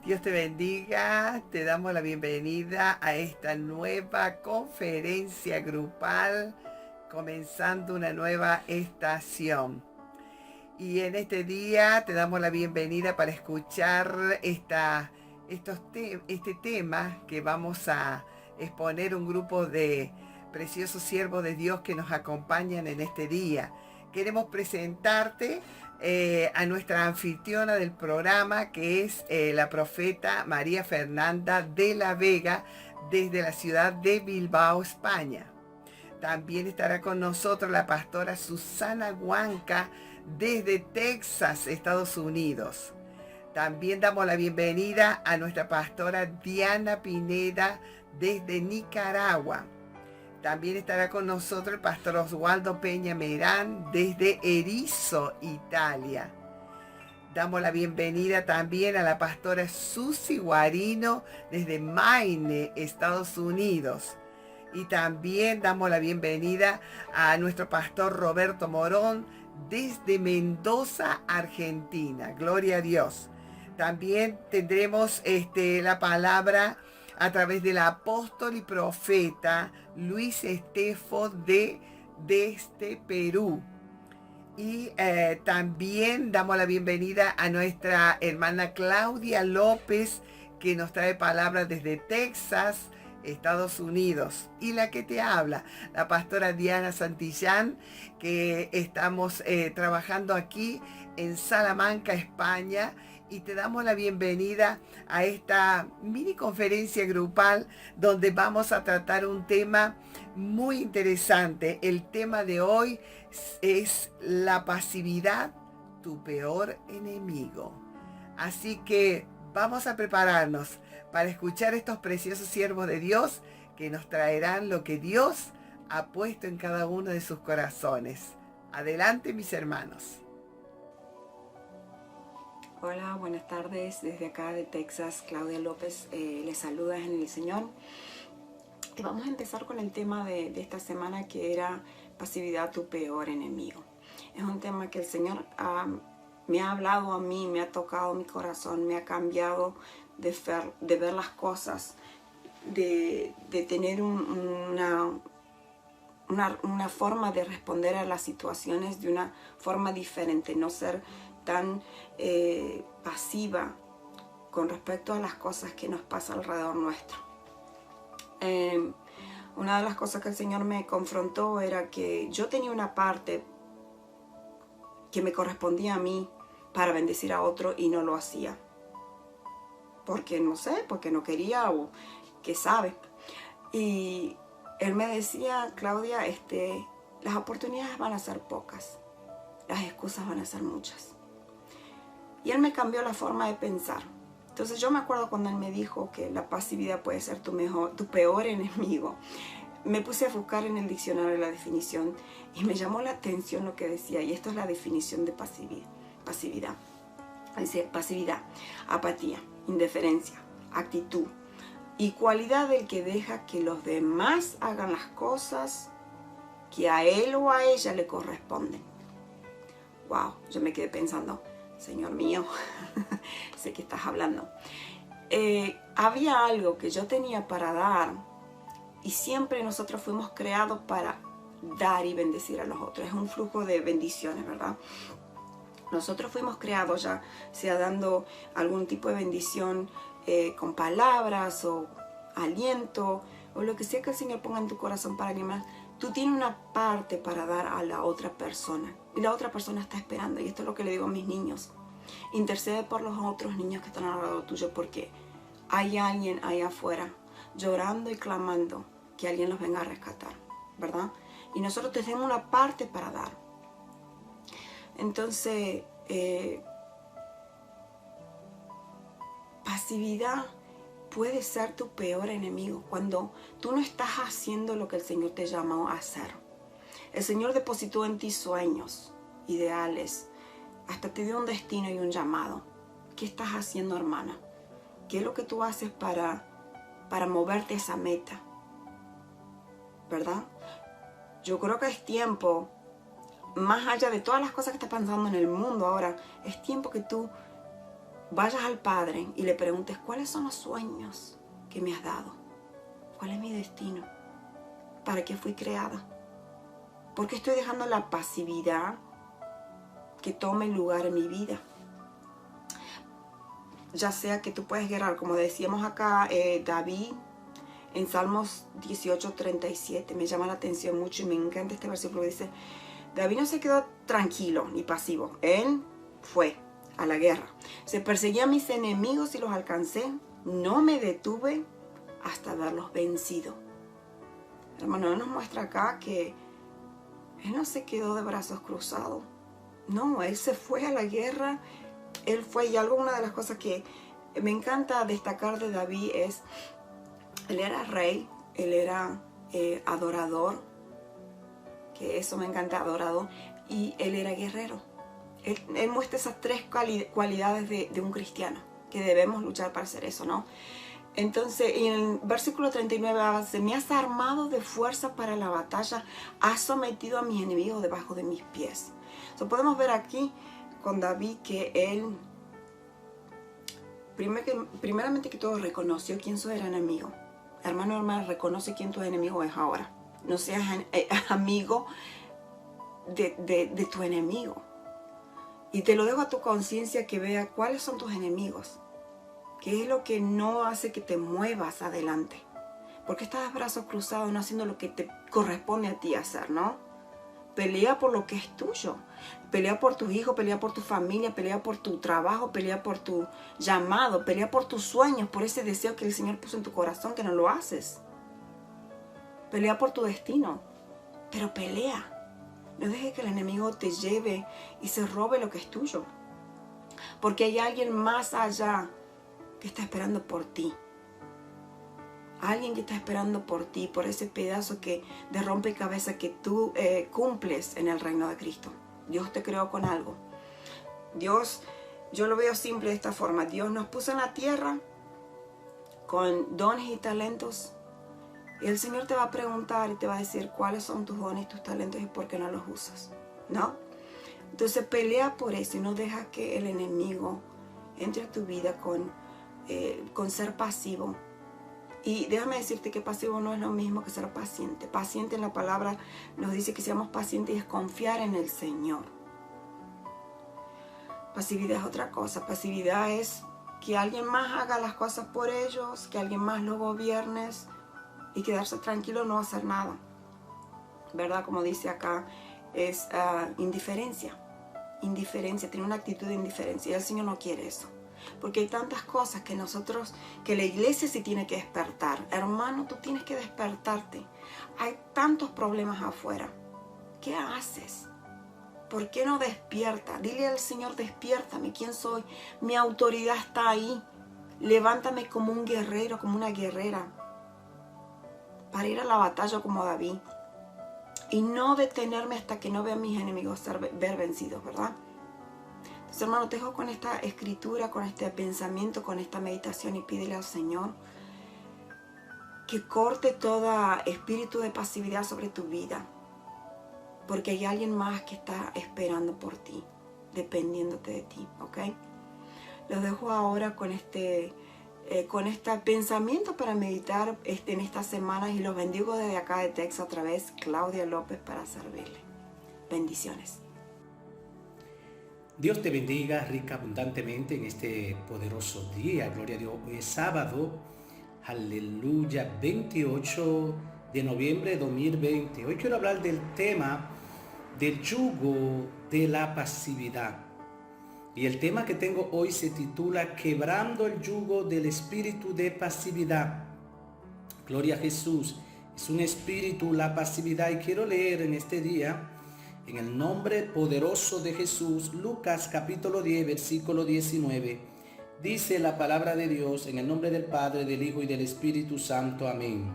Dios te bendiga, te damos la bienvenida a esta nueva conferencia grupal, comenzando una nueva estación. Y en este día te damos la bienvenida para escuchar este tema que vamos a exponer un grupo de preciosos siervos de Dios que nos acompañan en este día. Queremos presentarte a nuestra anfitriona del programa, que es la profeta María Fernanda de la Vega, desde la ciudad de Bilbao, España. También estará con nosotros la pastora Susana Huanca, desde Texas, Estados Unidos. También damos la bienvenida a nuestra pastora Diana Pineda, desde Nicaragua. También estará con nosotros el pastor Oswaldo Peña Merán, desde Erizo, Italia. Damos la bienvenida también a la pastora Susi Guarino, desde Maine, Estados Unidos. Y también damos la bienvenida a nuestro pastor Roberto Morón, desde Mendoza, Argentina. Gloria a Dios. También tendremos la palabra a través del apóstol y profeta Luis Estefo desde Perú. Y también damos la bienvenida a nuestra hermana Claudia López, que nos trae palabras desde Texas, Estados Unidos. Y la que te habla, la pastora Diana Santillán, que estamos trabajando aquí en Salamanca, España. Y te damos la bienvenida a esta mini conferencia grupal donde vamos a tratar un tema muy interesante. El tema de hoy es la pasividad, tu peor enemigo. Así que vamos a prepararnos para escuchar estos preciosos siervos de Dios que nos traerán lo que Dios ha puesto en cada uno de sus corazones. Adelante, mis hermanos. Hola, buenas tardes. Desde acá de Texas, Claudia López les saluda en el Señor. Y vamos a empezar con el tema de esta semana, que era pasividad, tu peor enemigo. Es un tema que el Señor me ha hablado a mí, me ha tocado mi corazón, me ha cambiado de ver las cosas, de tener una forma de responder a las situaciones de una forma diferente, no ser tan pasiva con respecto a las cosas que nos pasan alrededor nuestro. Una de las cosas que el Señor me confrontó era que yo tenía una parte que me correspondía a mí para bendecir a otro y no lo hacía. Porque no sé, porque no quería o qué sabe. Y Él me decía, Claudia, las oportunidades van a ser pocas, las excusas van a ser muchas. Y Él me cambió la forma de pensar. Entonces yo me acuerdo cuando Él me dijo que la pasividad puede ser tu peor enemigo. Me puse a buscar en el diccionario la definición y me llamó la atención lo que decía. Y esto es la definición de pasividad. Dice: pasividad, apatía, indiferencia, actitud y cualidad del que deja que los demás hagan las cosas que a él o a ella le corresponden. Wow, yo me quedé pensando, Señor mío, sé que estás hablando. Había algo que yo tenía para dar, y siempre nosotros fuimos creados para dar y bendecir a los otros. Es un flujo de bendiciones, ¿verdad? Nosotros fuimos creados ya sea dando algún tipo de bendición con palabras o aliento o lo que sea que el Señor ponga en tu corazón para alguien más. Tú tienes una parte para dar a la otra persona y la otra persona está esperando. Y esto es lo que le digo a mis niños: intercede por los otros niños que están alrededor tuyo, porque hay alguien ahí afuera llorando y clamando que alguien los venga a rescatar, ¿verdad? Y nosotros tenemos una parte para dar. Entonces, pasividad puede ser tu peor enemigo cuando tú no estás haciendo lo que el Señor te llamó a hacer. El Señor depositó en ti sueños, ideales, hasta te dio un destino y un llamado. ¿Qué estás haciendo, hermana? ¿Qué es lo que tú haces para moverte a esa meta? ¿Verdad? Yo creo que es tiempo, más allá de todas las cosas que están pasando en el mundo ahora, es tiempo que tú vayas al Padre y le preguntes cuáles son los sueños que me has dado, cuál es mi destino, para qué fui creada, por qué estoy dejando la pasividad que tome lugar en mi vida. Ya sea que tú puedes guerrear, como decíamos acá, David, en Salmos 18:37, me llama la atención mucho y me encanta este versículo. Dice, David no se quedó tranquilo ni pasivo, él fue a la guerra. Se perseguía a mis enemigos y los alcancé, no me detuve hasta haberlos vencido. Hermano, él nos muestra acá que él no se quedó de brazos cruzados. No, él se fue a la guerra, él fue, y una de las cosas que me encanta destacar de David es, él era rey, él era adorador, que eso me encanta, adorador, y él era guerrero. Él muestra esas tres cualidades de un cristiano, que debemos luchar para hacer eso, ¿no? Entonces, en el versículo 39 dice, me has armado de fuerza para la batalla, has sometido a mis enemigos debajo de mis pies. So, podemos ver aquí con David que él, primeramente que todo, reconoció quién su era enemigo. Hermano, hermana, reconoce quién tu enemigo es ahora. No seas amigo de tu enemigo. Y te lo dejo a tu conciencia que vea cuáles son tus enemigos. ¿Qué es lo que no hace que te muevas adelante? ¿Por qué estás de brazos cruzados no haciendo lo que te corresponde a ti hacer, no? Pelea por lo que es tuyo. Pelea por tus hijos, pelea por tu familia, pelea por tu trabajo, pelea por tu llamado, pelea por tus sueños, por ese deseo que el Señor puso en tu corazón que no lo haces. Pelea por tu destino, pero pelea. No dejes que el enemigo te lleve y se robe lo que es tuyo. Porque hay alguien más allá que está esperando por ti. Alguien que está esperando por ti, por ese pedazo de rompecabezas que tú cumples en el reino de Cristo. Dios te creó con algo. Dios, yo lo veo simple de esta forma. Dios nos puso en la tierra con dones y talentos. Y el Señor te va a preguntar y te va a decir cuáles son tus dones y tus talentos y por qué no los usas, ¿no? Entonces pelea por eso y no deja que el enemigo entre a tu vida con ser pasivo. Y déjame decirte que pasivo no es lo mismo que ser paciente. Paciente en la palabra nos dice que seamos pacientes y es confiar en el Señor. Pasividad es otra cosa. Pasividad es que alguien más haga las cosas por ellos, que alguien más lo gobiernes y quedarse tranquilo, no hacer nada. ¿Verdad? Como dice acá, es indiferencia. Indiferencia, tiene una actitud de indiferencia. Y el Señor no quiere eso. Porque hay tantas cosas que la iglesia sí tiene que despertar. Hermano, tú tienes que despertarte. Hay tantos problemas afuera. ¿Qué haces? ¿Por qué no despierta? Dile al Señor, despiértame. ¿Quién soy? Mi autoridad está ahí. Levántame como un guerrero, como una guerrera. Para ir a la batalla como David. Y no detenerme hasta que no vea a mis enemigos ver vencidos, ¿verdad? Entonces, hermano, te dejo con esta escritura, con este pensamiento, con esta meditación y pídele al Señor que corte todo espíritu de pasividad sobre tu vida. Porque hay alguien más que está esperando por ti, dependiéndote de ti, ¿ok? Los dejo ahora con este pensamiento para meditar en estas semanas y los bendigo desde acá de Texas otra vez, Claudia López, para servirle. Bendiciones. Dios te bendiga rica abundantemente en este poderoso día. Gloria a Dios. Hoy es sábado, aleluya, 28 de noviembre de 2020. Hoy quiero hablar del tema del yugo de la pasividad. Y el tema que tengo hoy se titula Quebrando el yugo del espíritu de pasividad. Gloria a Jesús. Es un espíritu la pasividad y quiero leer en este día, en el nombre poderoso de Jesús, Lucas capítulo 10, versículo 19. Dice la palabra de Dios en el nombre del Padre, del Hijo y del Espíritu Santo. Amén.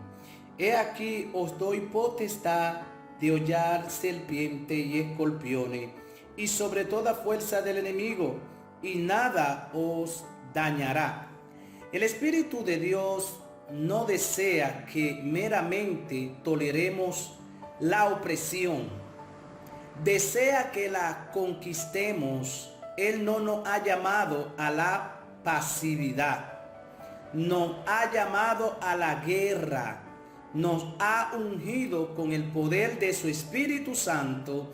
He aquí os doy potestad de hollar serpiente y escorpiones y sobre toda fuerza del enemigo, y nada os dañará. El Espíritu de Dios no desea que meramente toleremos la opresión. Desea que la conquistemos. Él no nos ha llamado a la pasividad. Nos ha llamado a la guerra, nos ha ungido con el poder de su Espíritu Santo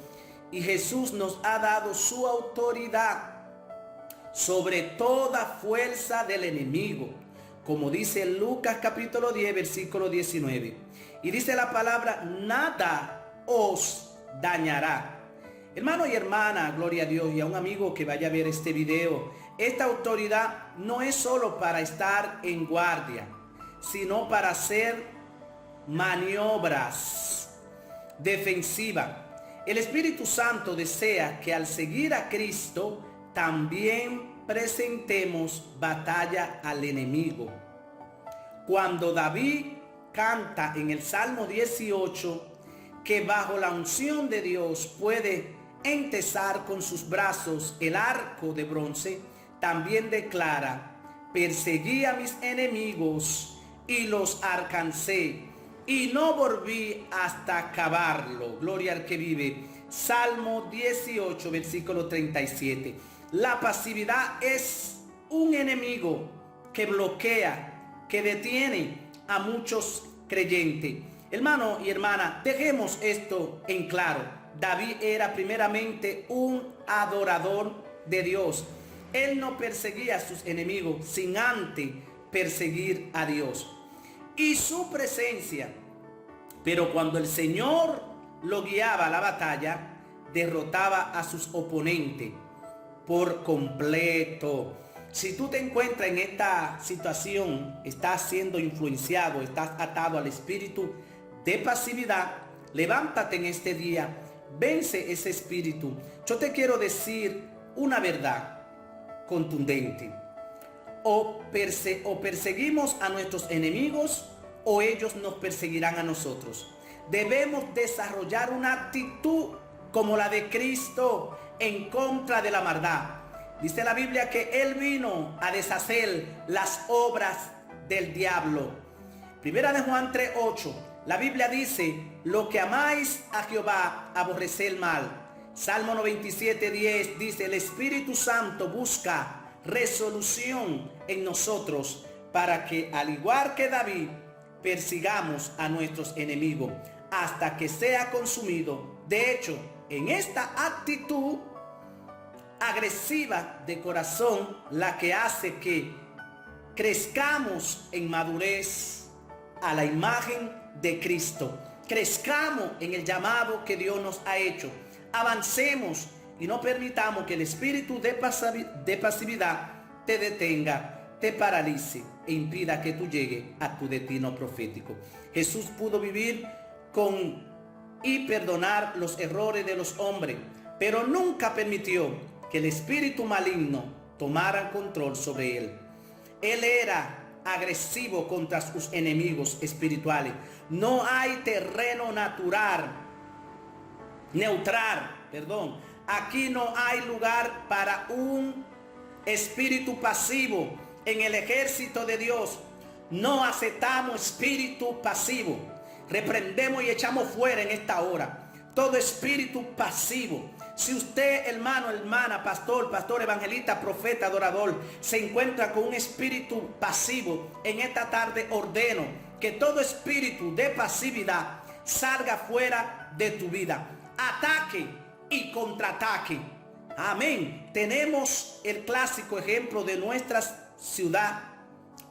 y Jesús nos ha dado su autoridad sobre toda fuerza del enemigo, como dice Lucas capítulo 10 versículo 19. Y dice la palabra: nada os dañará. Hermano y hermana, gloria a Dios, y a un amigo que vaya a ver este video, esta autoridad no es solo para estar en guardia, sino para hacer maniobras defensivas. El Espíritu Santo desea que al seguir a Cristo también presentemos batalla al enemigo. Cuando David canta en el Salmo 18 que bajo la unción de Dios puede entesar con sus brazos el arco de bronce, también declara: perseguí a mis enemigos y los alcancé, y no volví hasta acabarlo. Gloria al que vive. Salmo 18, versículo 37. La pasividad es un enemigo que bloquea, que detiene a muchos creyentes. Hermano y hermana, dejemos esto en claro. David era primeramente un adorador de Dios. Él no perseguía a sus enemigos sin antes perseguir a Dios y su presencia. Pero cuando el Señor lo guiaba a la batalla, derrotaba a sus oponentes por completo. Si tú te encuentras en esta situación, estás siendo influenciado, estás atado al espíritu de pasividad, levántate en este día, vence ese espíritu. Yo te quiero decir una verdad contundente: o perseguimos a nuestros enemigos o ellos nos perseguirán a nosotros. Debemos desarrollar una actitud como la de Cristo en contra de la maldad. Dice la Biblia que Él vino a deshacer las obras del diablo. Primera de Juan 3:8. La Biblia dice: lo que amáis a Jehová, aborreced el mal. Salmo 97:10 dice: el Espíritu Santo busca resolución en nosotros para que, al igual que David, persigamos a nuestros enemigos hasta que sea consumido. De hecho, en esta actitud agresiva de corazón, la que hace que crezcamos en madurez a la imagen de Cristo, crezcamos en el llamado que Dios nos ha hecho, avancemos y no permitamos que el espíritu de pasividad te detenga, te paralice e impida que tú llegues a tu destino profético. Jesús pudo vivir con y perdonar los errores de los hombres, pero nunca permitió que el espíritu maligno tomara control sobre él. Él era agresivo contra sus enemigos espirituales. No hay terreno neutral. Aquí no hay lugar para un espíritu pasivo. En el ejército de Dios no aceptamos espíritu pasivo. Reprendemos y echamos fuera en esta hora todo espíritu pasivo. Si usted, hermano, hermana, pastor, evangelista, profeta, adorador, se encuentra con un espíritu pasivo, en esta tarde ordeno que todo espíritu de pasividad salga fuera de tu vida. Ataque y contraataque. Amén. Tenemos el clásico ejemplo de nuestra ciudad.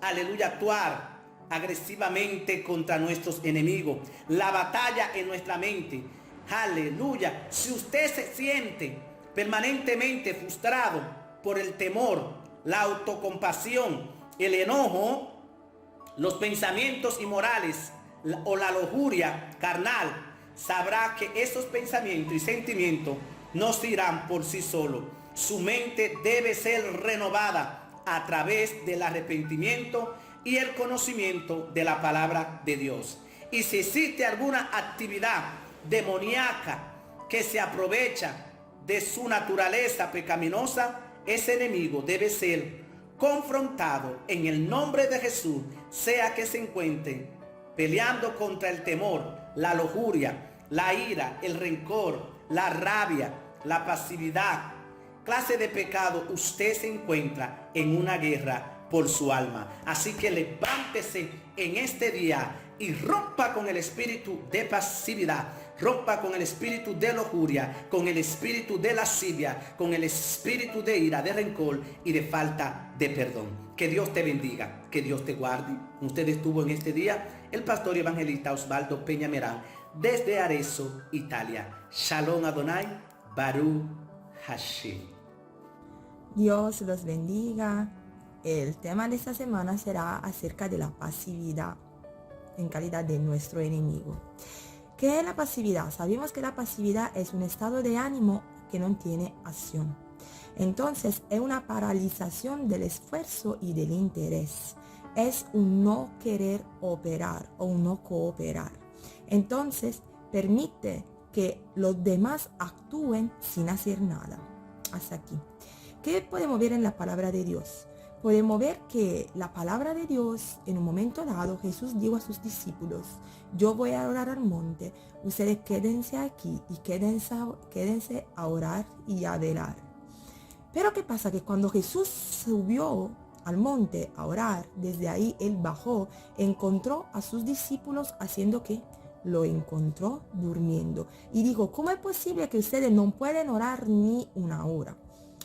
Aleluya, actuar agresivamente contra nuestros enemigos. La batalla en nuestra mente. Aleluya. Si usted se siente permanentemente frustrado por el temor, la autocompasión, el enojo, los pensamientos inmorales o la lujuria carnal, sabrá que esos pensamientos y sentimientos no se irán por sí solos. Su mente debe ser renovada a través del arrepentimiento y el conocimiento de la palabra de Dios. Y si existe alguna actividad demoníaca que se aprovecha de su naturaleza pecaminosa, ese enemigo debe ser confrontado en el nombre de Jesús, sea que se encuentre peleando contra el temor, la lujuria, la ira, el rencor, la rabia, la pasividad, clase de pecado usted se encuentra. en una guerra por su alma. Así que levántese en este día y rompa con el espíritu de pasividad, rompa con el espíritu de lujuria, con el espíritu de lascivia, con el espíritu de ira, de rencor y de falta de perdón. Que Dios te bendiga, que Dios te guarde. Usted estuvo en este día el pastor y evangelista Osvaldo Peña Merán desde Arezzo, Italia. Shalom Adonai, Baruch Hashem. Dios los bendiga. El tema de esta semana será acerca de la pasividad en calidad de nuestro enemigo. ¿Qué es la pasividad? Sabemos que la pasividad es un estado de ánimo que no tiene acción. Entonces es una paralización del esfuerzo y del interés. Es un no querer operar o un no cooperar. Entonces permite que los demás actúen sin hacer nada. Hasta aquí. ¿Qué podemos ver en la palabra de Dios? Podemos ver que la palabra de Dios, en un momento dado, Jesús dijo a sus discípulos: yo voy a orar al monte, ustedes quédense aquí y quédense a orar y a velar. Pero ¿qué pasa? Que cuando Jesús subió al monte a orar, desde ahí él bajó, encontró a sus discípulos haciendo ¿qué? Lo encontró durmiendo. Y dijo: ¿cómo es posible que ustedes no pueden orar ni una hora?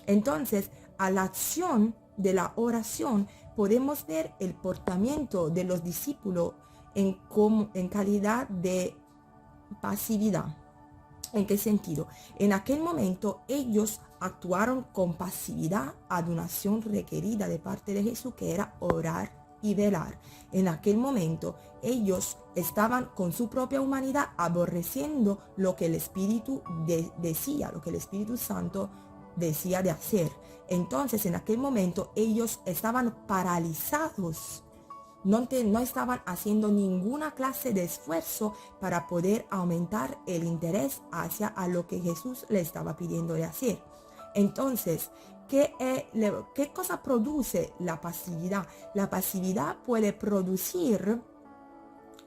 Entonces, a la acción de la oración podemos ver el portamiento de los discípulos en calidad de pasividad. ¿En qué sentido? En aquel momento ellos actuaron con pasividad a una acción requerida de parte de Jesús, que era orar y velar. En aquel momento ellos estaban con su propia humanidad aborreciendo lo que el Espíritu decía, lo que el Espíritu Santo decía de hacer. Entonces en aquel momento ellos estaban paralizados, no estaban haciendo ninguna clase de esfuerzo para poder aumentar el interés hacia a lo que Jesús le estaba pidiendo de hacer. Entonces, ¿qué cosa produce la pasividad? La pasividad puede producir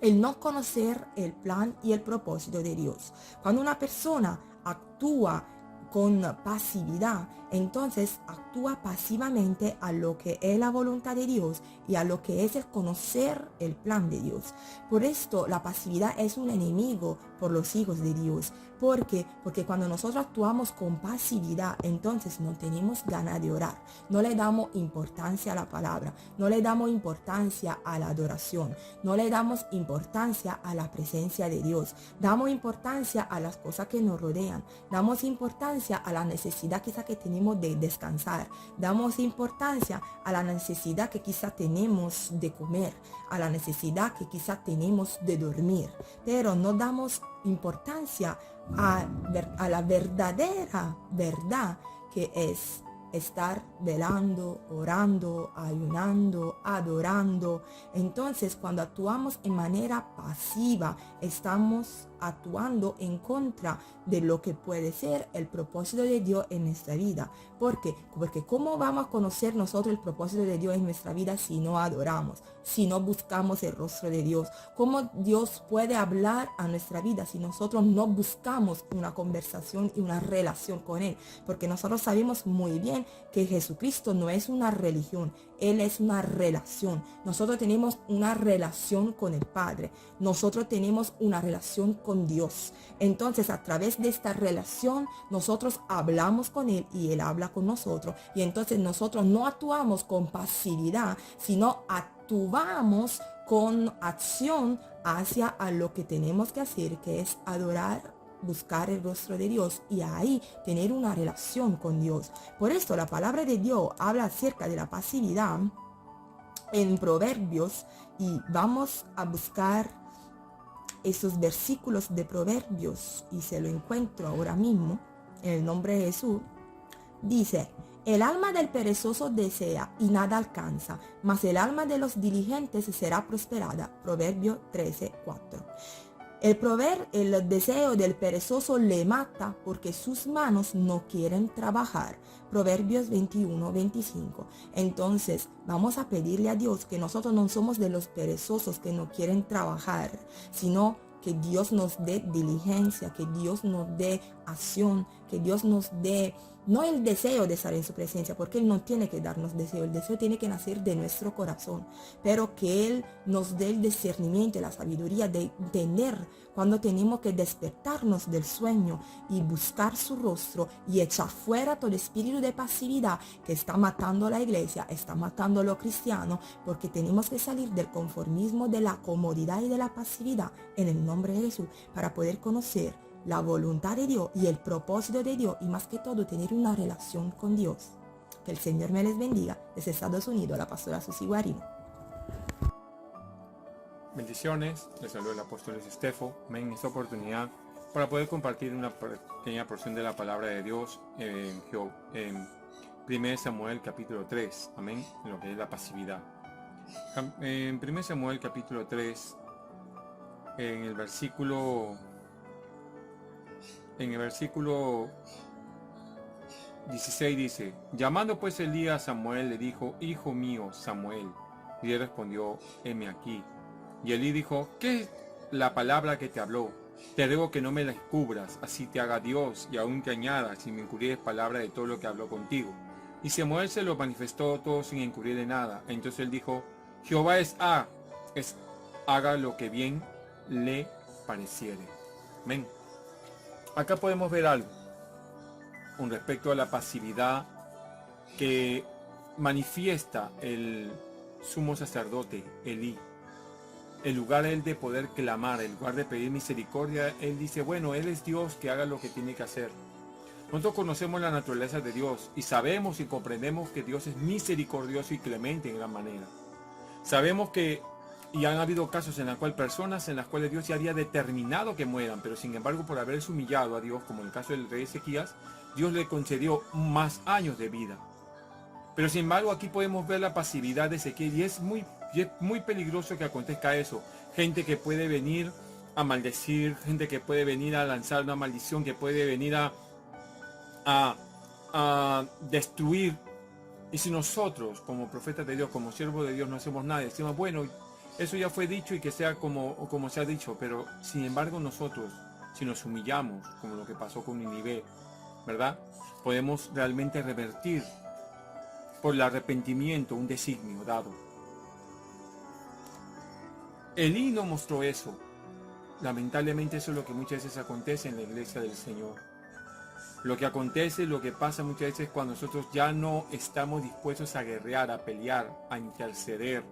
el no conocer el plan y el propósito de Dios. Cuando una persona actúa con pasividad, entonces actúa pasivamente a lo que es la voluntad de Dios y a lo que es el conocer el plan de Dios. Por esto la pasividad es un enemigo por los hijos de Dios. ¿Por qué? Porque cuando nosotros actuamos con pasividad, entonces no tenemos ganas de orar, no le damos importancia a la palabra, no le damos importancia a la adoración, no le damos importancia a la presencia de Dios, damos importancia a las cosas que nos rodean, damos importancia a la necesidad quizá que tenemos de descansar, damos importancia a la necesidad que quizá tenemos de comer, a la necesidad que quizá tenemos de dormir, pero no damos importancia a la verdadera verdad, que es estar velando, orando, ayunando, adorando. Entonces, cuando actuamos en manera pasiva, estamos actuando en contra de lo que puede ser el propósito de Dios en nuestra vida. ¿Por qué? Porque ¿cómo vamos a conocer nosotros el propósito de Dios en nuestra vida si no adoramos, si no buscamos el rostro de Dios? ¿Cómo Dios puede hablar a nuestra vida si nosotros no buscamos una conversación y una relación con Él? Porque nosotros sabemos muy bien que Jesucristo no es una religión, Él es una relación. Nosotros tenemos una relación con el Padre, nosotros tenemos una relación con Dios. Entonces, a través de esta relación, nosotros hablamos con Él y Él habla con nosotros. Y entonces nosotros no actuamos con pasividad, sino actuamos con acción hacia a lo que tenemos que hacer, que es adorar, buscar el rostro de Dios y ahí tener una relación con Dios. Por esto la palabra de Dios habla acerca de la pasividad en Proverbios, y vamos a buscar esos versículos de Proverbios y se lo encuentro ahora mismo en el nombre de Jesús. Dice: el alma del perezoso desea y nada alcanza, mas el alma de los diligentes será prosperada. Proverbio 13:4. El deseo del perezoso le mata porque sus manos no quieren trabajar. Proverbios 21:25. Entonces vamos a pedirle a Dios que nosotros no somos de los perezosos que no quieren trabajar, sino que Dios nos dé diligencia, que Dios nos dé acción, que Dios nos dé no el deseo de estar en su presencia, porque Él no tiene que darnos deseo, el deseo tiene que nacer de nuestro corazón, pero que Él nos dé el discernimiento, la sabiduría de entender cuando tenemos que despertarnos del sueño y buscar su rostro y echar fuera todo espíritu de pasividad que está matando a la iglesia, está matando a los cristianos, porque tenemos que salir del conformismo, de la comodidad y de la pasividad en el nombre de Jesús para poder conocer la voluntad de Dios y el propósito de Dios, y más que todo tener una relación con Dios. Que el Señor me les bendiga. Desde Estados Unidos, la pastora Susi Guarino. Bendiciones, les saluda el apóstol Estefo. En esta oportunidad para poder compartir una pequeña porción de la palabra de Dios en 1 Samuel capítulo 3, amén, en lo que es la pasividad. En 1 Samuel capítulo 3, en el versículo 16 dice: llamando pues Elías a Samuel, le dijo: hijo mío Samuel. Y él respondió: heme aquí. Y Elí dijo: ¿qué es la palabra que te habló? Te ruego que no me la descubras, así te haga Dios, y aún te añada, si me encubres palabra de todo lo que habló contigo. Y Samuel se lo manifestó todo sin encubrirle nada. Entonces él dijo: Jehová haga lo que bien le pareciere. Amén. Acá podemos ver algo con respecto a la pasividad que manifiesta el sumo sacerdote Elí. En lugar él de poder clamar, en lugar de pedir misericordia, él dice: bueno, él es Dios, que haga lo que tiene que hacer. Nosotros conocemos la naturaleza de Dios y sabemos y comprendemos que Dios es misericordioso y clemente en gran manera. Sabemos que y han habido casos en los cuales personas en las cuales Dios ya había determinado que mueran, pero sin embargo por haberse humillado a Dios, como en el caso del rey Ezequías, Dios le concedió más años de vida. Pero sin embargo aquí podemos ver la pasividad de Ezequiel y es muy peligroso que acontezca eso. Gente que puede venir a maldecir, gente que puede venir a lanzar una maldición, que puede venir a destruir. Y si nosotros como profetas de Dios, como siervos de Dios, no hacemos nada, decimos: bueno, eso ya fue dicho y que sea como se ha dicho. Pero sin embargo nosotros, si nos humillamos, como lo que pasó con Ninive, ¿verdad?, podemos realmente revertir por el arrepentimiento un designio dado. Elí no mostró eso. Lamentablemente eso es lo que muchas veces acontece en la iglesia del Señor. Lo que acontece, lo que pasa muchas veces cuando nosotros ya no estamos dispuestos a guerrear, a pelear, a interceder.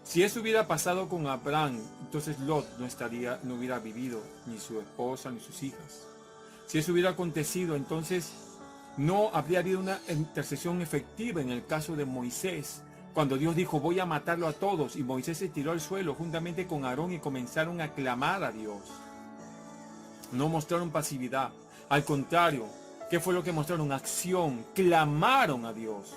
Si eso hubiera pasado con Abraham, entonces Lot no hubiera vivido, ni su esposa, ni sus hijas. Si eso hubiera acontecido, entonces no habría habido una intercesión efectiva en el caso de Moisés, cuando Dios dijo: voy a matarlo a todos, y Moisés se tiró al suelo juntamente con Aarón y comenzaron a clamar a Dios. No mostraron pasividad, al contrario, ¿qué fue lo que mostraron? Acción, clamaron a Dios.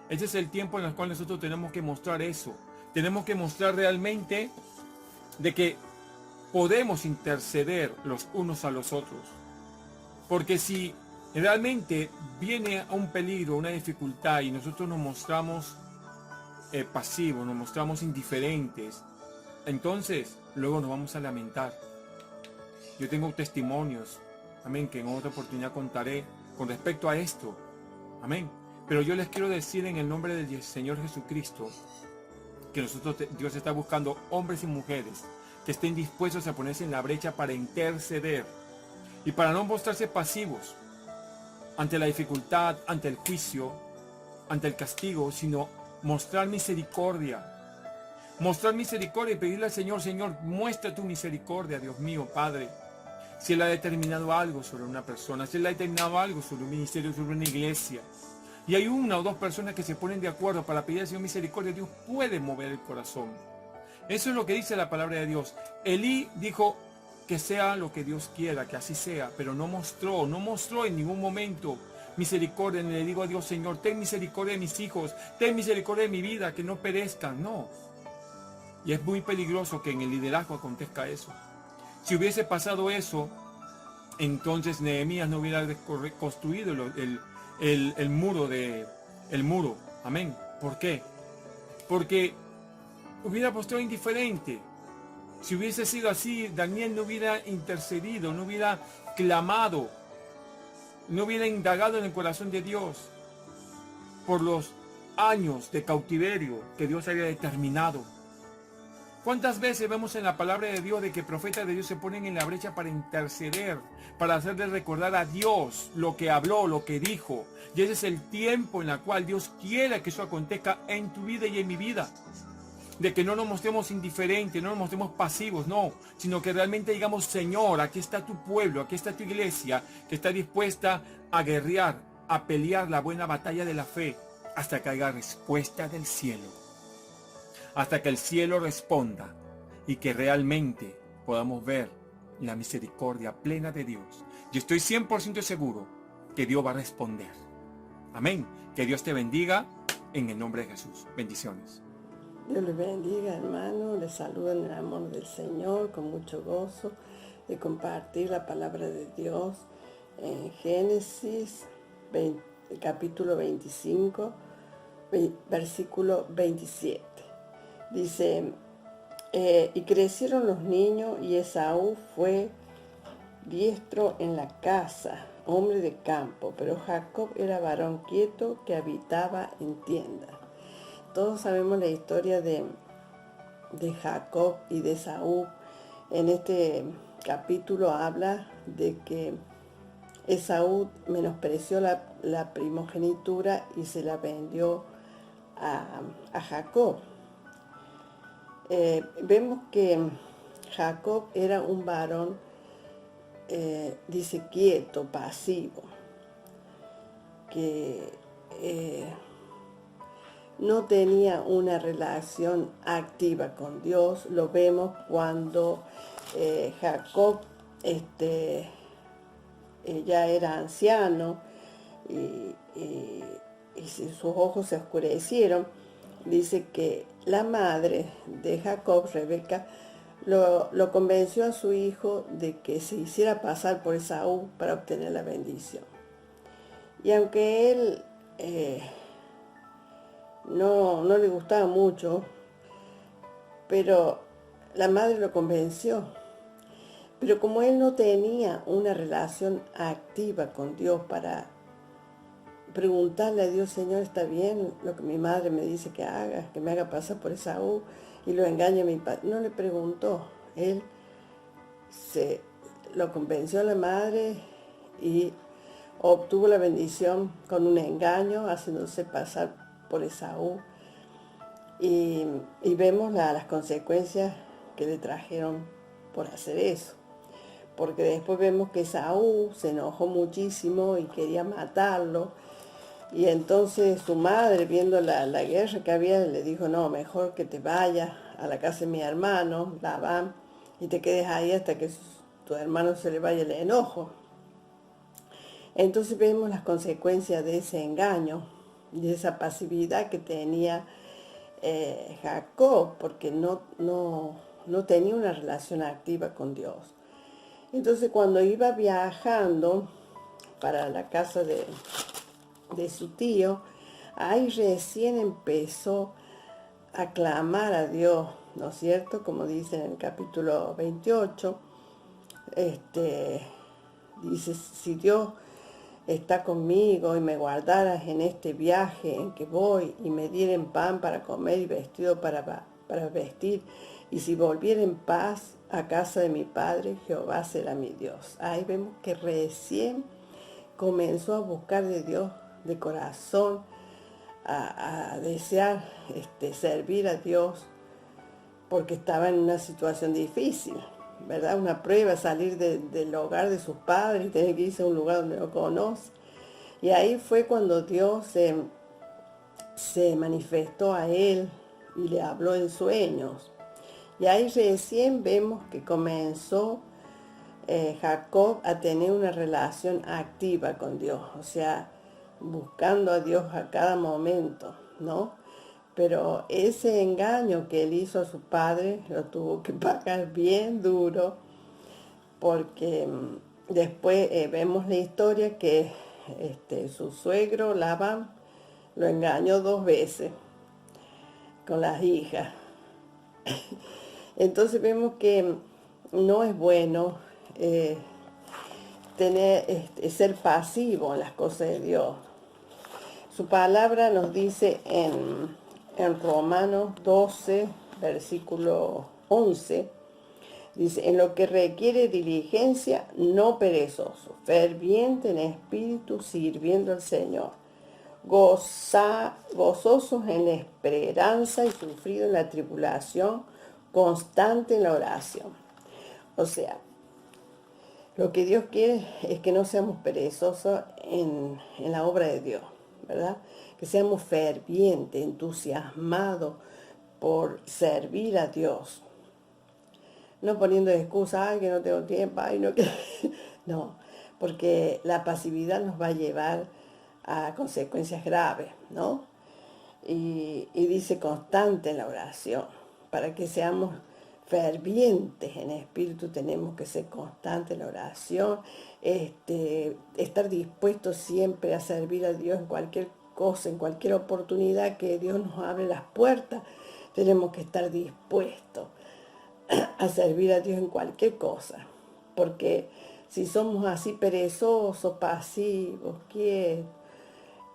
Ese es el tiempo en el cual nosotros tenemos que mostrar eso. Tenemos que mostrar realmente de que podemos interceder los unos a los otros. Porque si realmente viene a un peligro, una dificultad, y nosotros nos mostramos pasivos, nos mostramos indiferentes, entonces luego nos vamos a lamentar. Yo tengo testimonios, amén, que en otra oportunidad contaré con respecto a esto, amén. Pero yo les quiero decir en el nombre del Señor Jesucristo que Dios está buscando hombres y mujeres que estén dispuestos a ponerse en la brecha para interceder y para no mostrarse pasivos ante la dificultad, ante el juicio, ante el castigo, sino mostrar misericordia. Mostrar misericordia y pedirle al Señor: Señor, muestra tu misericordia, Dios mío, Padre. Si Él ha determinado algo sobre una persona, si Él ha determinado algo sobre un ministerio, sobre una iglesia, y hay una o dos personas que se ponen de acuerdo para pedir al Señor misericordia, Dios puede mover el corazón. Eso es lo que dice la palabra de Dios. Elí dijo: que sea lo que Dios quiera, que así sea, pero no mostró en ningún momento misericordia. Ni le digo a Dios: Señor, ten misericordia de mis hijos, ten misericordia de mi vida, que no perezcan. No. Y es muy peligroso que en el liderazgo acontezca eso. Si hubiese pasado eso, entonces Nehemías no hubiera construido el muro. Amén. ¿Por qué? Porque hubiera mostrado indiferente. Si hubiese sido así, Daniel no hubiera intercedido, no hubiera clamado. no hubiera indagado en el corazón de Dios por los años de cautiverio que Dios había determinado. ¿Cuántas veces vemos en la palabra de Dios de que profetas de Dios se ponen en la brecha para interceder, para hacerle recordar a Dios lo que habló, lo que dijo? Y ese es el tiempo en el cual Dios quiere que eso acontezca en tu vida y en mi vida. De que no nos mostremos indiferentes, no nos mostremos pasivos, no, sino que realmente digamos, Señor, aquí está tu pueblo, aquí está tu iglesia, que está dispuesta a guerrear, a pelear la buena batalla de la fe, hasta que haya respuesta del cielo. Hasta que el cielo responda y que realmente podamos ver la misericordia plena de Dios. Yo estoy 100% seguro que Dios va a responder. Amén. Que Dios te bendiga en el nombre de Jesús. Bendiciones. Dios les bendiga, hermano. Les saludo en el amor del Señor, con mucho gozo de compartir la palabra de Dios en Génesis capítulo 25, versículo 27. Dice, y crecieron los niños, y Esaú fue diestro en la casa, hombre de campo, pero Jacob era varón quieto que habitaba en tiendas. Todos sabemos la historia de Jacob y de Esaú. En este capítulo habla de que Esaú menospreció la primogenitura y se la vendió a Jacob. Vemos que Jacob era un varón, dice, quieto, pasivo, que no tenía una relación activa con Dios. Lo vemos cuando Jacob ya era anciano y sus ojos se oscurecieron. Dice que la madre de Jacob, Rebeca, lo convenció a su hijo de que se hiciera pasar por Esaú para obtener la bendición. Y aunque él no le gustaba mucho, pero la madre lo convenció. Pero como él no tenía una relación activa con Dios para preguntarle a Dios, Señor, ¿está bien lo que mi madre me dice que haga, que me haga pasar por Esaú y lo engañe a mi padre? No le preguntó. Él lo convenció a la madre y obtuvo la bendición con un engaño, haciéndose pasar por Esaú. Y vemos las consecuencias que le trajeron por hacer eso. Porque después vemos que Esaú se enojó muchísimo y quería matarlo. Y entonces su madre, viendo la guerra que había, le dijo, no, mejor que te vayas a la casa de mi hermano, Labán, y te quedes ahí hasta que tu hermano se le vaya el enojo. Entonces vemos las consecuencias de ese engaño, de esa pasividad que tenía Jacob, porque no tenía una relación activa con Dios. Entonces cuando iba viajando para la casa de su tío, ahí recién empezó a clamar a Dios, ¿no es cierto? Como dice en el capítulo 28, dice, si Dios está conmigo y me guardaras en este viaje en que voy y me dieren pan para comer y vestido para vestir, y si volviera en paz a casa de mi padre, Jehová será mi Dios. Ahí vemos que recién comenzó a buscar de Dios de corazón, a desear servir a Dios, porque estaba en una situación difícil, ¿verdad? Una prueba, salir del hogar de sus padres y tener que irse a un lugar donde no conoce. Y ahí fue cuando Dios se manifestó a él y le habló en sueños. Y ahí recién vemos que comenzó Jacob a tener una relación activa con Dios, o sea, buscando a Dios a cada momento, ¿no? Pero ese engaño que él hizo a su padre lo tuvo que pagar bien duro, porque después vemos la historia que su suegro Labán lo engañó 2 veces con las hijas. Entonces vemos que no es bueno ser pasivo en las cosas de Dios. Su palabra nos dice en Romanos 12, versículo 11, dice, en lo que requiere diligencia, no perezoso, ferviente en espíritu, sirviendo al Señor, gozosos en la esperanza y sufrido en la tribulación, constante en la oración. O sea, lo que Dios quiere es que no seamos perezosos en la obra de Dios, ¿verdad? Que seamos fervientes, entusiasmados por servir a Dios. No poniendo excusas, ay, que no tengo tiempo, ay, no, que... No, porque la pasividad nos va a llevar a consecuencias graves, ¿no? Y dice constante en la oración. Para que seamos fervientes en espíritu tenemos que ser constantes en la oración, estar dispuestos siempre a servir a Dios en cualquier cosa, en cualquier oportunidad que Dios nos abre las puertas. Tenemos que estar dispuestos a servir a Dios en cualquier cosa, porque si somos así perezosos, pasivos, quietos,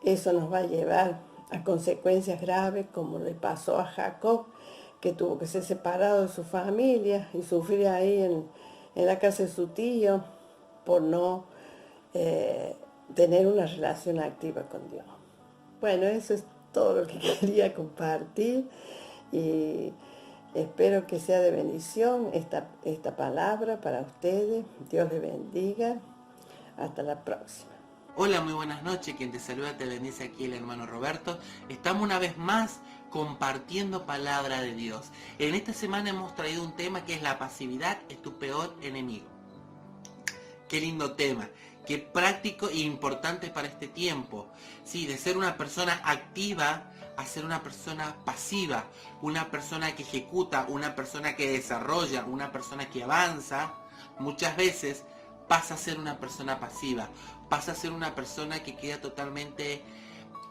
eso nos va a llevar a consecuencias graves, como le pasó a Jacob, que tuvo que ser separado de su familia y sufrir ahí en la casa de su tío por no tener una relación activa con Dios. Bueno, eso es todo lo que quería compartir y espero que sea de bendición esta palabra para ustedes. Dios les bendiga. Hasta la próxima. Hola, muy buenas noches. Quien te saluda, te bendice aquí el hermano Roberto. Estamos una vez más compartiendo palabra de Dios. En esta semana hemos traído un tema que es la pasividad es tu peor enemigo. Qué lindo tema, qué práctico e importante para este tiempo. Sí, de ser una persona activa a ser una persona pasiva, una persona que ejecuta, una persona que desarrolla, una persona que avanza, muchas veces pasa a ser una persona pasiva, pasa a ser una persona que queda totalmente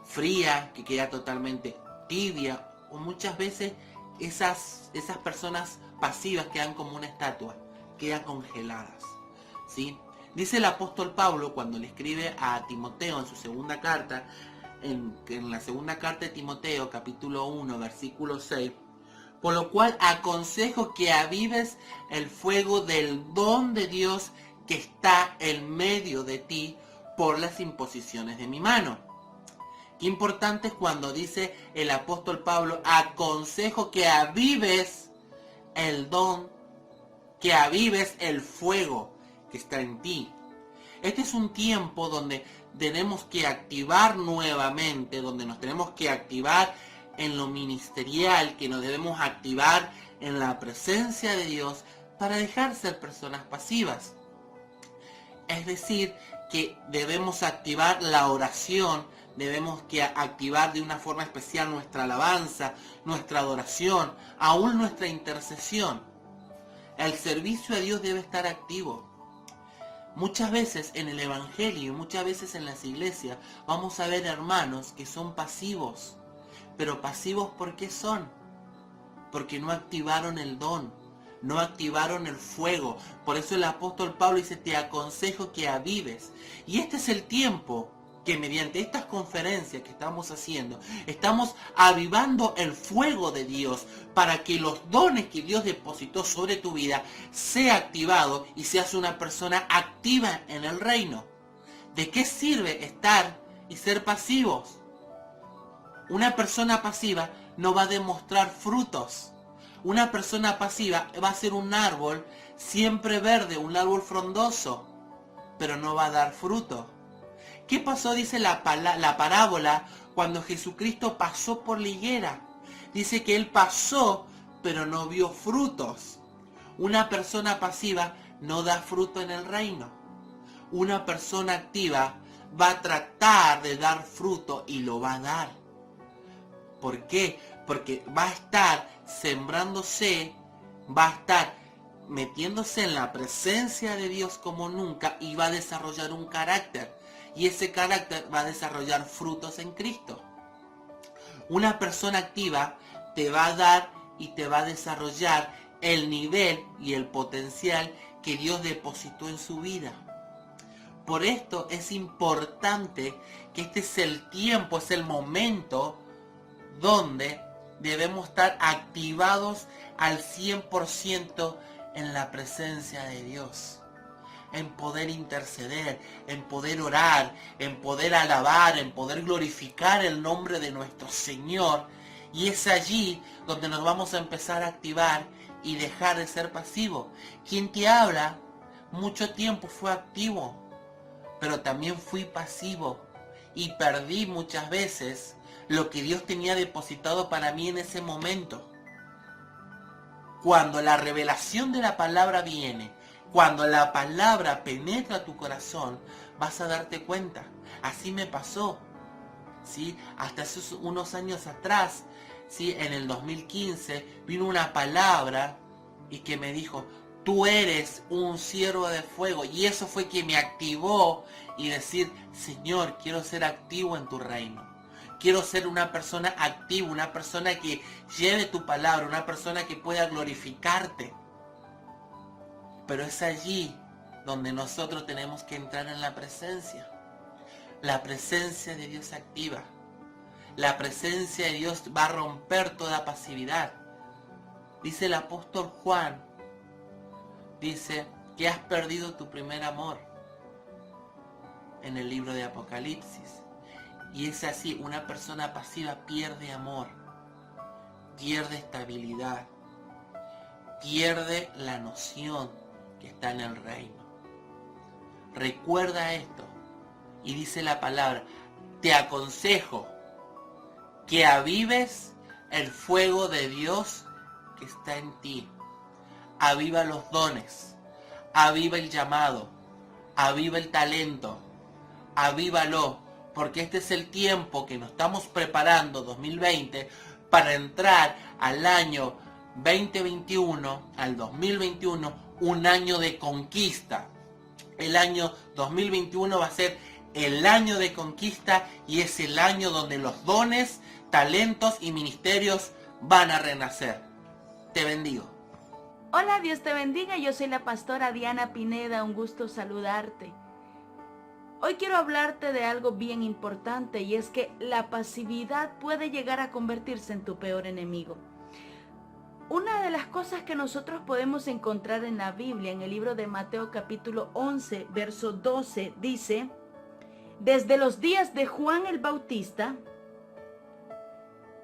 fría, que queda totalmente tibia, o muchas veces esas personas pasivas quedan como una estatua, quedan congeladas, ¿sí? Dice el apóstol Pablo cuando le escribe a Timoteo en su segunda carta, en la segunda carta de Timoteo, capítulo 1, versículo 6, por lo cual aconsejo que avives el fuego del don de Dios que está en medio de ti por las imposiciones de mi mano. Qué importante es cuando dice el apóstol Pablo, aconsejo que avives el don, que avives el fuego que está en ti. Este es un tiempo donde tenemos que activar nuevamente, donde nos tenemos que activar en lo ministerial, que nos debemos activar en la presencia de Dios para dejar ser personas pasivas. Es decir, que debemos activar la oración, debemos que activar de una forma especial nuestra alabanza, nuestra adoración, aún nuestra intercesión. El servicio a Dios debe estar activo. Muchas veces en el Evangelio, muchas veces en las iglesias, vamos a ver hermanos que son pasivos. Pero pasivos, ¿por qué son? Porque no activaron el don, no activaron el fuego. Por eso el apóstol Pablo dice, te aconsejo que avives. Y este es el tiempo que mediante estas conferencias que estamos haciendo, estamos avivando el fuego de Dios para que los dones que Dios depositó sobre tu vida sea activado y seas una persona activa en el reino. ¿De qué sirve estar y ser pasivos? Una persona pasiva no va a demostrar frutos. Una persona pasiva va a ser un árbol siempre verde, un árbol frondoso, pero no va a dar fruto. ¿Qué pasó? Dice la parábola cuando Jesucristo pasó por la higuera. Dice que Él pasó, pero no vio frutos. Una persona pasiva no da fruto en el reino. Una persona activa va a tratar de dar fruto y lo va a dar. ¿Por qué? Porque va a estar sembrándose, va a estar metiéndose en la presencia de Dios como nunca y va a desarrollar un carácter. Y ese carácter va a desarrollar frutos en Cristo. Una persona activa te va a dar y te va a desarrollar el nivel y el potencial que Dios depositó en su vida. Por esto es importante que este es el tiempo, es el momento donde debemos estar activados al 100% en la presencia de Dios. En poder interceder, en poder orar, en poder alabar, en poder glorificar el nombre de nuestro Señor. Y es allí donde nos vamos a empezar a activar y dejar de ser pasivo. Quien te habla mucho tiempo fue activo, pero también fui pasivo y perdí muchas veces lo que Dios tenía depositado para mí en ese momento. Cuando la revelación de la palabra viene, cuando la palabra penetra tu corazón, vas a darte cuenta. Así me pasó, ¿sí? Hasta hace unos años atrás, ¿sí? En el 2015 vino una palabra y que me dijo: tú eres un siervo de fuego. Y eso fue que me activó y decir: Señor, quiero ser activo en tu reino. Quiero ser una persona activa, una persona que lleve tu palabra, una persona que pueda glorificarte. Pero es allí donde nosotros tenemos que entrar en la presencia. La presencia de Dios activa. La presencia de Dios va a romper toda pasividad. Dice el apóstol Juan, dice que has perdido tu primer amor en el libro de Apocalipsis. Y es así, una persona pasiva pierde amor, pierde estabilidad, pierde la noción que está en el reino. Recuerda esto, y dice la palabra: te aconsejo que avives el fuego de Dios que está en ti. Aviva los dones, aviva el llamado, aviva el talento, avívalo, porque este es el tiempo que nos estamos preparando, 2020, para entrar al año 2021, al 2021, un año de conquista. El año 2021 va a ser el año de conquista y es el año donde los dones, talentos y ministerios van a renacer. Te bendigo. Hola, Dios te bendiga. Yo soy la pastora Diana Pineda. Un gusto saludarte. Hoy quiero hablarte de algo bien importante, y es que la pasividad puede llegar a convertirse en tu peor enemigo. Una de las cosas que nosotros podemos encontrar en la Biblia, en el libro de Mateo capítulo 11, verso 12, dice: desde los días de Juan el Bautista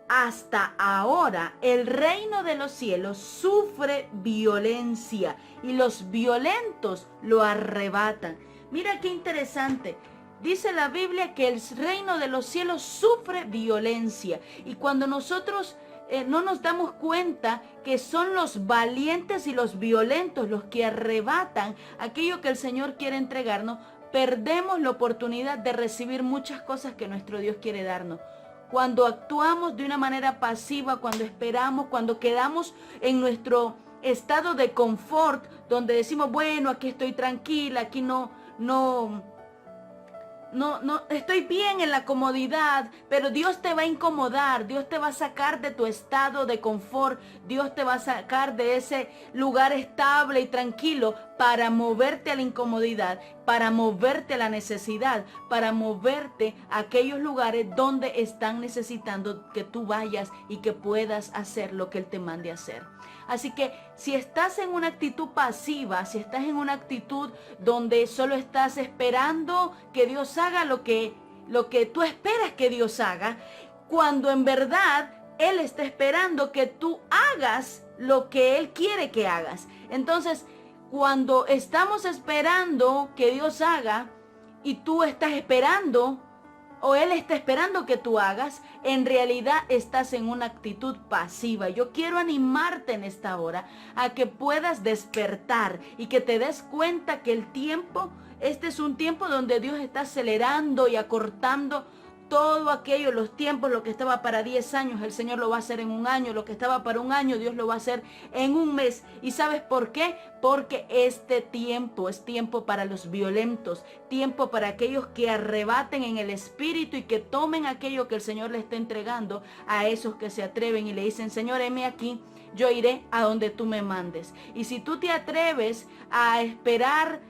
hasta ahora, el reino de los cielos sufre violencia y los violentos lo arrebatan. Mira qué interesante. Dice la Biblia que el reino de los cielos sufre violencia. Y cuando nosotros no nos damos cuenta que son los valientes y los violentos los que arrebatan aquello que el Señor quiere entregarnos, perdemos la oportunidad de recibir muchas cosas que nuestro Dios quiere darnos. Cuando actuamos de una manera pasiva, cuando esperamos, cuando quedamos en nuestro estado de confort, donde decimos: bueno, aquí estoy tranquila, aquí no estoy bien en la comodidad, pero Dios te va a incomodar, Dios te va a sacar de tu estado de confort, Dios te va a sacar de ese lugar estable y tranquilo para moverte a la incomodidad, para moverte a la necesidad, para moverte a aquellos lugares donde están necesitando que tú vayas y que puedas hacer lo que Él te mande a hacer. Así que si estás en una actitud pasiva, si estás en una actitud donde solo estás esperando que Dios haga lo que tú esperas que Dios haga, cuando en verdad Él está esperando que tú hagas lo que Él quiere que hagas. Entonces, cuando estamos esperando que Dios haga y tú estás esperando, o Él está esperando que tú hagas, en realidad estás en una actitud pasiva. Yo quiero animarte en esta hora a que puedas despertar y que te des cuenta que el tiempo, este es un tiempo donde Dios está acelerando y acortando todo aquello, los tiempos. Lo que estaba para 10 años, el Señor lo va a hacer en un año. Lo que estaba para un año, Dios lo va a hacer en un mes. ¿Y sabes por qué? Porque este tiempo es tiempo para los violentos, tiempo para aquellos que arrebaten en el espíritu y que tomen aquello que el Señor le está entregando a esos que se atreven y le dicen: Señor, heme aquí, yo iré a donde tú me mandes. Y si tú te atreves a esperar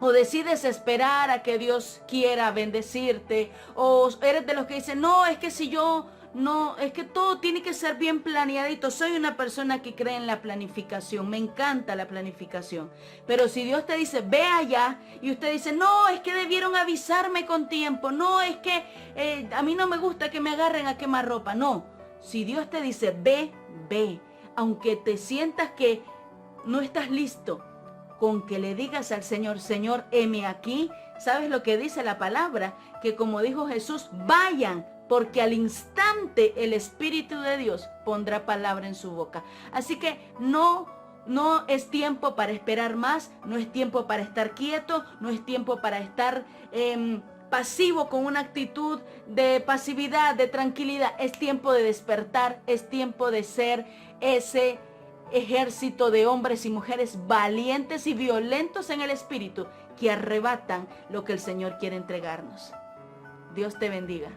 O decides esperar a que Dios quiera bendecirte. O eres de los que dicen, no, es que si yo, no, es que todo tiene que ser bien planeadito. Soy una persona que cree en la planificación. Me encanta la planificación. Pero si Dios te dice, ve allá, y usted dice, no, es que debieron avisarme con tiempo. No, es que a mí no me gusta que me agarren a quemar ropa. No, si Dios te dice, ve, ve. Aunque te sientas que no estás listo, con que le digas al Señor, Señor, heme aquí. ¿Sabes lo que dice la palabra? Que como dijo Jesús, vayan, porque al instante el Espíritu de Dios pondrá palabra en su boca. Así que no es tiempo para esperar más, no es tiempo para estar quieto, no es tiempo para estar pasivo con una actitud de pasividad, de tranquilidad. Es tiempo de despertar, es tiempo de ser ese ejército de hombres y mujeres valientes y violentos en el espíritu que arrebatan lo que el Señor quiere entregarnos. Dios te bendiga.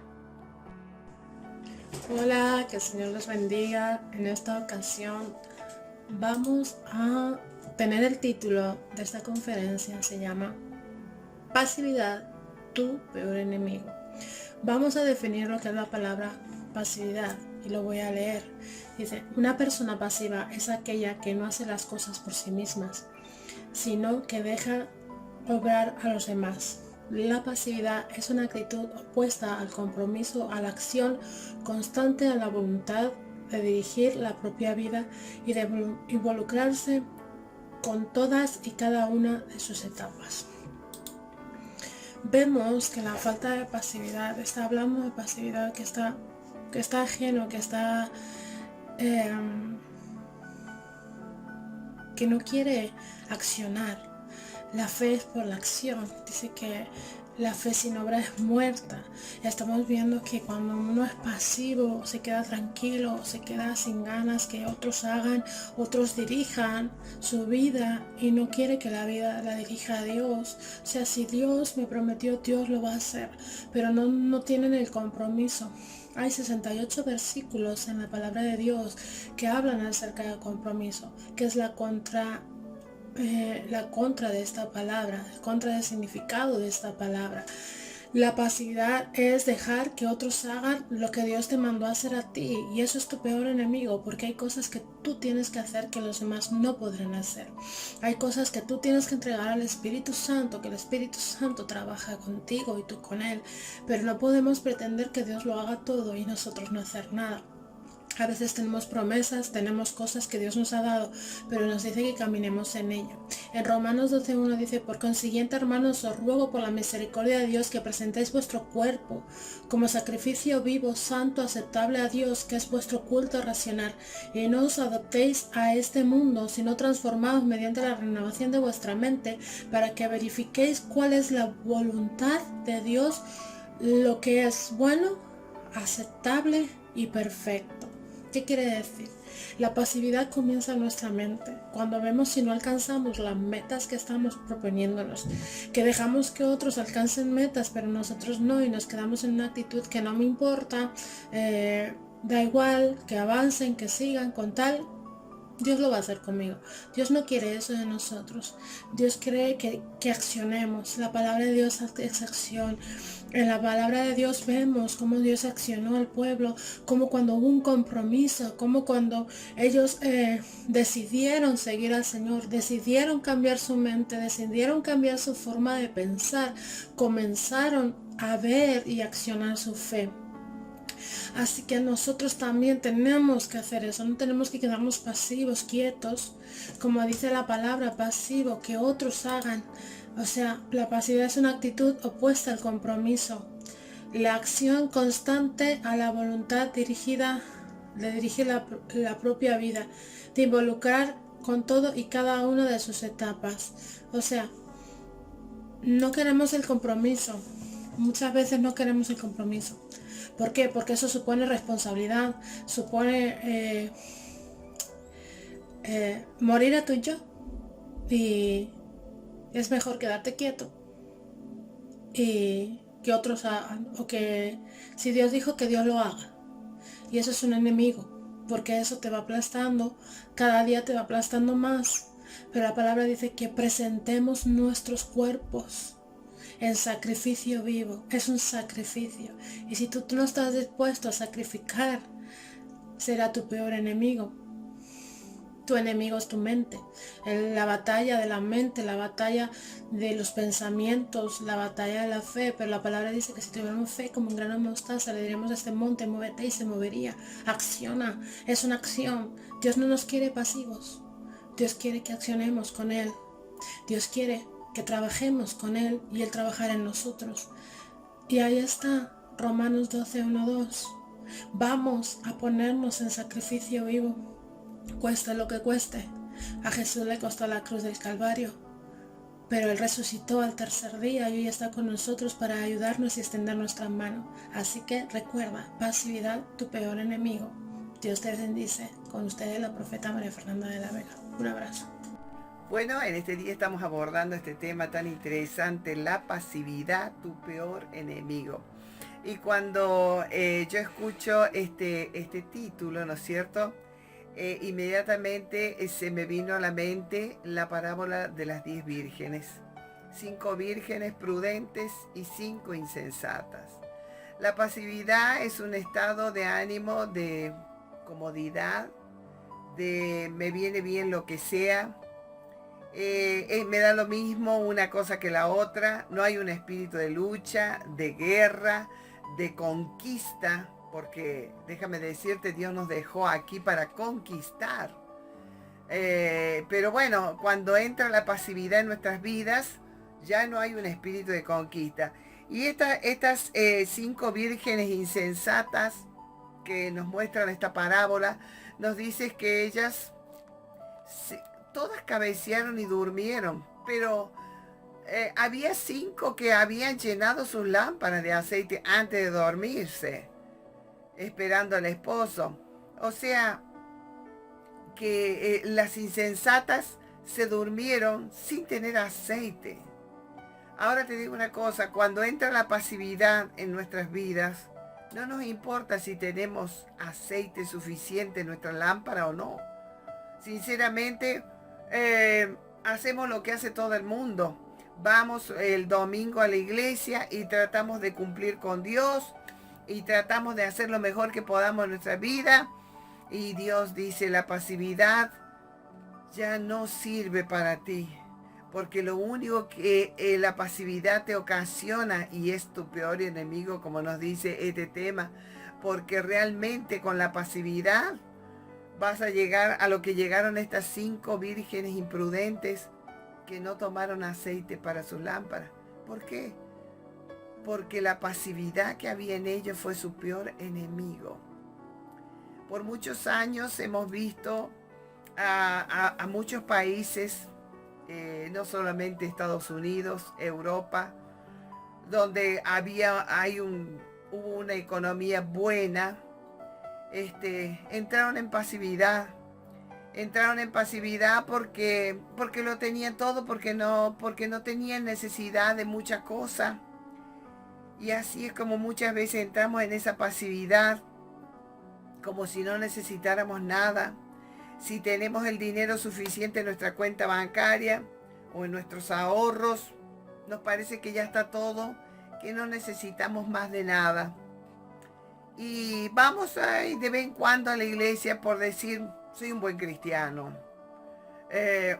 Hola, que el Señor los bendiga. En esta ocasión vamos a tener el título de esta conferencia, se llama Pasividad, tu peor enemigo. Vamos a definir lo que es la palabra pasividad y lo voy a leer. Dice, una persona pasiva es aquella que no hace las cosas por sí mismas, sino que deja obrar a los demás. La pasividad es una actitud opuesta al compromiso, a la acción constante, a la voluntad de dirigir la propia vida y de involucrarse con todas y cada una de sus etapas. Vemos que la falta de pasividad, está hablando de pasividad que está ajeno, que está que no quiere accionar. La fe es por la acción. Dice que la fe sin obra es muerta. Estamos viendo que cuando uno es pasivo, se queda tranquilo, se queda sin ganas que otros hagan, otros dirijan su vida y no quiere que la vida la dirija a Dios. O sea, si Dios me prometió, Dios lo va a hacer, pero no tienen el compromiso. Hay 68 versículos en la palabra de Dios que hablan acerca del compromiso, que es la contra de esta palabra, el contra del significado de esta palabra. La pasividad es dejar que otros hagan lo que Dios te mandó a hacer a ti, y eso es tu peor enemigo, porque hay cosas que tú tienes que hacer que los demás no podrán hacer. Hay cosas que tú tienes que entregar al Espíritu Santo, que el Espíritu Santo trabaja contigo y tú con Él, pero no podemos pretender que Dios lo haga todo y nosotros no hacer nada. A veces tenemos promesas, tenemos cosas que Dios nos ha dado, pero nos dice que caminemos en ello. En Romanos 12:1 dice, por consiguiente, hermanos, os ruego por la misericordia de Dios que presentéis vuestro cuerpo como sacrificio vivo, santo, aceptable a Dios, que es vuestro culto racional, y no os adoptéis a este mundo, sino transformados mediante la renovación de vuestra mente, para que verifiquéis cuál es la voluntad de Dios, lo que es bueno, aceptable y perfecto. ¿Qué quiere decir? La pasividad comienza en nuestra mente, cuando vemos si no alcanzamos las metas que estamos proponiéndonos, que dejamos que otros alcancen metas, pero nosotros no, y nos quedamos en una actitud que no me importa, da igual, que avancen, que sigan, con tal, Dios lo va a hacer conmigo. Dios no quiere eso de nosotros. Dios quiere que accionemos. La palabra de Dios es acción. En la palabra de Dios vemos cómo Dios accionó al pueblo, como cuando hubo un compromiso, como cuando ellos decidieron seguir al Señor, decidieron cambiar su mente, decidieron cambiar su forma de pensar, comenzaron a ver y accionar su fe. Así que nosotros también tenemos que hacer eso, no tenemos que quedarnos pasivos, quietos, como dice la palabra, pasivo, que otros hagan. O sea, la pasividad es una actitud opuesta al compromiso. La acción constante a la voluntad dirigida, de dirigir la propia vida, de involucrar con todo y cada una de sus etapas. O sea, no queremos el compromiso. Muchas veces no queremos el compromiso. ¿Por qué? Porque eso supone responsabilidad, supone morir a tu yo. Y es mejor quedarte quieto y que otros hagan, o que si Dios dijo, que Dios lo haga. Y eso es un enemigo, porque eso te va aplastando, cada día te va aplastando más. pero la palabra dice que presentemos nuestros cuerpos en sacrificio vivo. Es un sacrificio. Y si tú no estás dispuesto a sacrificar, será tu peor enemigo. Tu enemigo es tu mente. La batalla de la mente, la batalla de los pensamientos, la batalla de la fe. Pero la palabra dice que si tuviéramos fe como un grano de mostaza, le diríamos a este monte, muévete, y se movería. Acciona. Es una acción. Dios no nos quiere pasivos. Dios quiere que accionemos con Él. Dios quiere que trabajemos con Él y Él trabajará en nosotros. Y ahí está Romanos 12, 1, 2. Vamos a ponernos en sacrificio vivo. Cueste lo que cueste. A Jesús le costó la cruz del Calvario, pero Él resucitó al tercer día y hoy está con nosotros para ayudarnos y extender nuestra mano. Así que recuerda, pasividad, tu peor enemigo. Dios te bendice. Con ustedes la profeta María Fernanda de la Vega. Un abrazo. Bueno, en este día estamos abordando este tema tan interesante, la pasividad, tu peor enemigo. Y cuando yo escucho este título, ¿no es cierto? Inmediatamente se me vino a la mente la parábola de las 10 vírgenes. 5 vírgenes prudentes y 5 insensatas. La pasividad es un estado de ánimo, de comodidad, de me viene bien lo que sea. Me da lo mismo una cosa que la otra. No hay un espíritu de lucha, de guerra, de conquista. Porque déjame decirte, Dios nos dejó aquí para conquistar. Pero bueno, cuando entra la pasividad en nuestras vidas, ya no hay un espíritu de conquista. Y estas 5 vírgenes insensatas que nos muestran esta parábola, nos dice que ellas todas cabecearon y durmieron. Pero había 5 que habían llenado sus lámparas de aceite antes de dormirse, esperando al esposo. O sea, que las insensatas se durmieron sin tener aceite. Ahora te digo una cosa, cuando entra la pasividad en nuestras vidas, no nos importa si tenemos aceite suficiente en nuestra lámpara o no. Sinceramente, hacemos lo que hace todo el mundo. Vamos el domingo a la iglesia y tratamos de cumplir con Dios, y tratamos de hacer lo mejor que podamos en nuestra vida. Y Dios dice, la pasividad ya no sirve para ti. Porque lo único que la pasividad te ocasiona, y es tu peor enemigo, como nos dice este tema. Porque realmente con la pasividad vas a llegar a lo que llegaron estas 5 vírgenes imprudentes que no tomaron aceite para sus lámparas. ¿Por qué? Porque la pasividad que había en ellos fue su peor enemigo. Por muchos años hemos visto a muchos países, no solamente Estados Unidos, Europa, donde hubo una economía buena, entraron en pasividad. Entraron en pasividad porque lo tenían todo, porque no tenían necesidad de mucha cosa. Y así es como muchas veces entramos en esa pasividad, como si no necesitáramos nada. Si tenemos el dinero suficiente en nuestra cuenta bancaria o en nuestros ahorros, nos parece que ya está todo, que no necesitamos más de nada. Y vamos de vez en cuando a la iglesia por decir, soy un buen cristiano,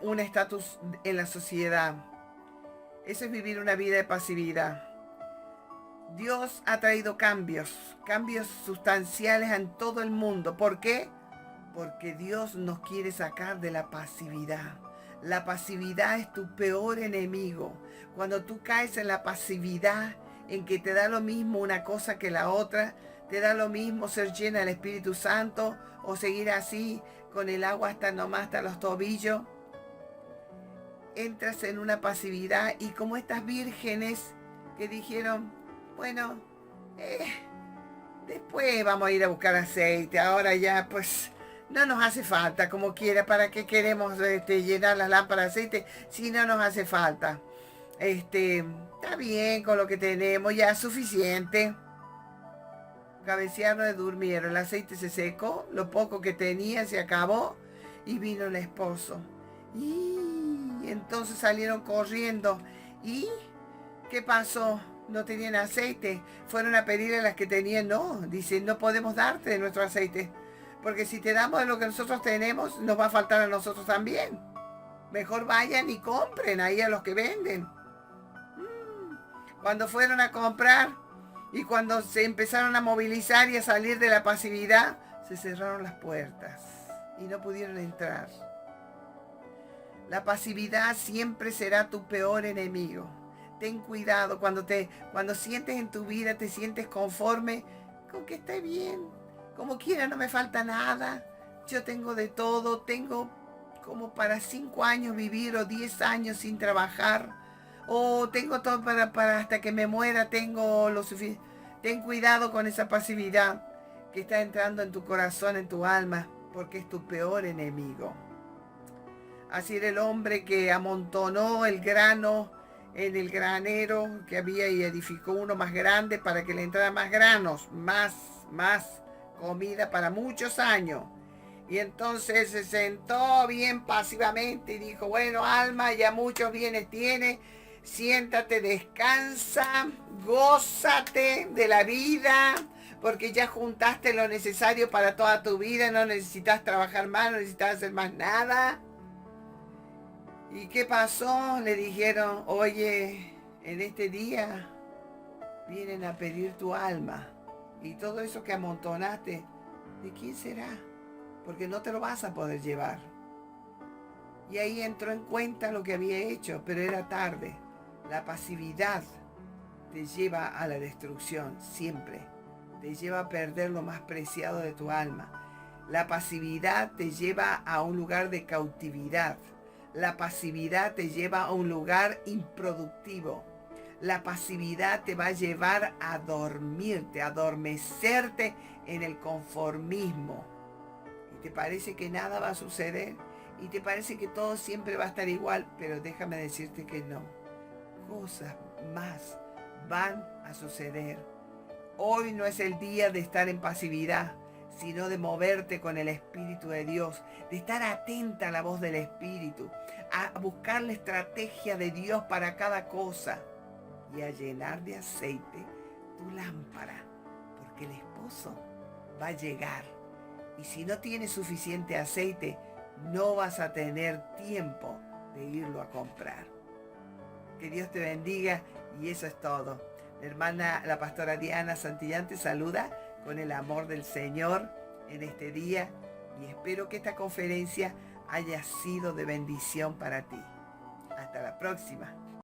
un estatus en la sociedad. Eso es vivir una vida de pasividad. Dios ha traído cambios sustanciales en todo el mundo. ¿Por qué? Porque Dios nos quiere sacar de la pasividad. La pasividad es tu peor enemigo. Cuando tú caes en la pasividad, en que te da lo mismo una cosa que la otra, te da lo mismo ser llena del Espíritu Santo o seguir así con el agua hasta los tobillos, entras en una pasividad. Y como estas vírgenes que dijeron, bueno, después vamos a ir a buscar aceite, ahora ya pues no nos hace falta, como quiera, ¿para qué queremos llenar las lámparas de aceite si no nos hace falta? Está bien con lo que tenemos, ya es suficiente. Cabecearon y durmieron, el aceite se secó, lo poco que tenía se acabó y vino el esposo. Y entonces salieron corriendo. ¿Y qué pasó? No tenían aceite. Fueron a pedirle a las que tenían. No, dicen, no podemos darte de nuestro aceite. Porque si te damos de lo que nosotros tenemos, nos va a faltar a nosotros también. Mejor vayan y compren ahí a los que venden. Cuando fueron a comprar y cuando se empezaron a movilizar y a salir de la pasividad, se cerraron las puertas y no pudieron entrar. La pasividad siempre será tu peor enemigo. Ten cuidado cuando sientes en tu vida, te sientes conforme con que esté bien. Como quiera, no me falta nada. Yo tengo de todo, tengo como para 5 años vivir o 10 años sin trabajar. O tengo todo para hasta que me muera, tengo lo suficiente. Ten cuidado con esa pasividad que está entrando en tu corazón, en tu alma, porque es tu peor enemigo. Así era el hombre que amontonó el grano en el granero que había y edificó uno más grande para que le entrara más granos, más comida para muchos años. Y entonces se sentó bien pasivamente y dijo, bueno, alma, ya muchos bienes tienes, siéntate, descansa, gózate de la vida, porque ya juntaste lo necesario para toda tu vida, no necesitas trabajar más, no necesitas hacer más nada. ¿Y qué pasó? Le dijeron, oye, en este día vienen a pedir tu alma. Y todo eso que amontonaste, ¿de quién será? Porque no te lo vas a poder llevar. Y ahí entró en cuenta lo que había hecho, pero era tarde. La pasividad te lleva a la destrucción, siempre. Te lleva a perder lo más preciado de tu alma. La pasividad te lleva a un lugar de cautividad. La pasividad te lleva a un lugar improductivo. La pasividad te va a llevar a dormirte, a adormecerte en el conformismo. Y te parece que nada va a suceder y te parece que todo siempre va a estar igual, pero déjame decirte que no. Cosas más van a suceder. Hoy no es el día de estar en pasividad, sino de moverte con el Espíritu de Dios, de estar atenta a la voz del Espíritu, a buscar la estrategia de Dios para cada cosa y a llenar de aceite tu lámpara, porque el esposo va a llegar. Y si no tienes suficiente aceite, no vas a tener tiempo de irlo a comprar. Que Dios te bendiga y eso es todo. La hermana, la pastora Diana Santillán te saluda con el amor del Señor en este día y espero que esta conferencia haya sido de bendición para ti. Hasta la próxima.